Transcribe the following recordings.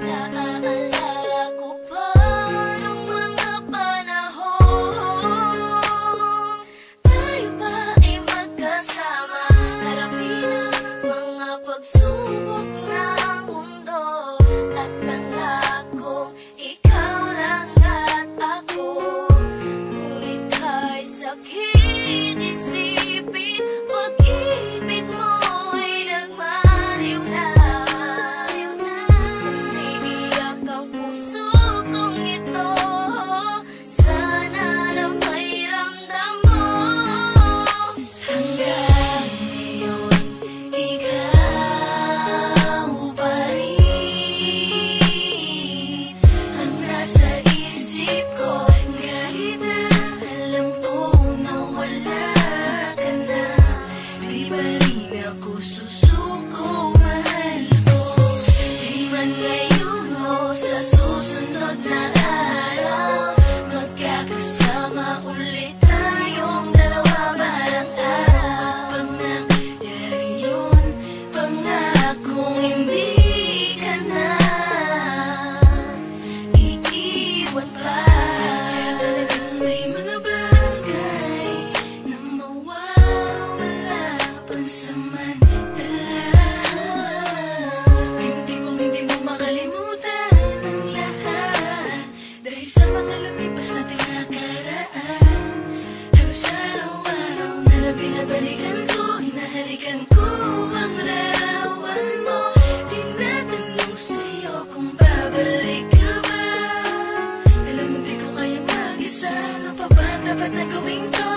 Naaalala ko pa nung mga panahon tayo ba ay magkasama, harapin ang mga pagsubok ng mundo. At nangakong ikaw lang at ako, ngunit kay sakit isipin, pag-ibig mo'y nagmaliw na. Umiiyak ang puso kong ito, sana na may ramdam mo. Hanggang ngayon, ikaw pa rin ang nasa isip ko, kahit na alam ko na wala ka na. Di ba rin ako susuko, mahal ko? Di man ngayon o sa susunod na araw, magkakasama ulit tayong dalawa parang araw. Pag nangyari yun, pangakong hindi ka na iiwan pa. Sadya talagang may mga bagay na mawawala pansamantala. Hindi mo makalimutan ang lahat, dahil sa mga lumipas na tinakaraan. Halos araw-araw na lang binabalikan ko, hinahalikan ko ang larawan mo. Tinatanong sa'yo kung babalik ka ba. Alam mo di ko kaya mag-isa, ano pa ba ang dapat na gawin ko?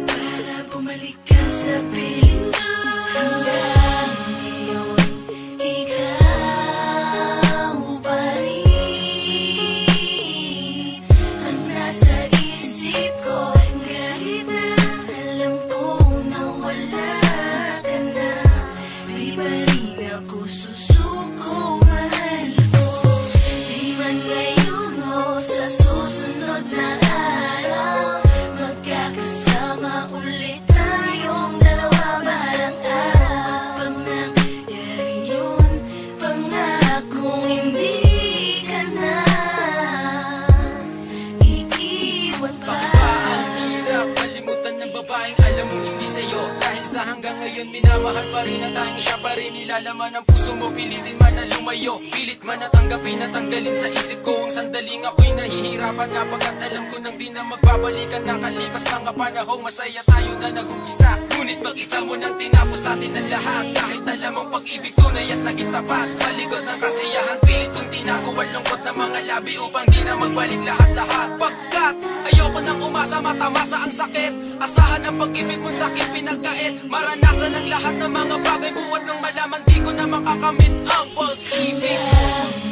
Para bumalik ka sa piling ko. Hanggang ngayon, ikaw pa rin ang nasa isip ko, kahit na alam ko na wala ka na. Di ba rin ako susuko, mahal ko? Di man ngayon o sa susunod na araw, magkakasama ulit tayong dalawa parang araw. Pag nangyari yun, pangakong hindi ka na iiwan pa. Ang hirap malimutan ng babaeng alam mo hindi sa'yo, dahil sa hanggang ngayon minamahal pa rin at tanging siya pa rin nilalaman ng puso mo. Pilitin man na lumayo, pilit man na tanggapin at tanggalin sa isip ko ang sandaling ako'y nahihirapan, napagkat alam ko nang di na magbabalikan. Nakalipas mga panahong masaya tayo na nag-umpisa, ngunit mag-isa mo nang tinapos atin ang lahat. Kahit alam mong pag-ibig tunay at naging tapat, sa likod ng kasiyahan pilit kong tinago ang lungkot ng mga labi upang di na magbalik lahat-lahat. Pagkat ayoko nang umasa, matamasa ang sakit, asahan ang pag-ibig mong sakit pinagkait, maranasan ang lahat ng mga bagay buhat ng malaman di ko na makakamit ang pag-ibig mo.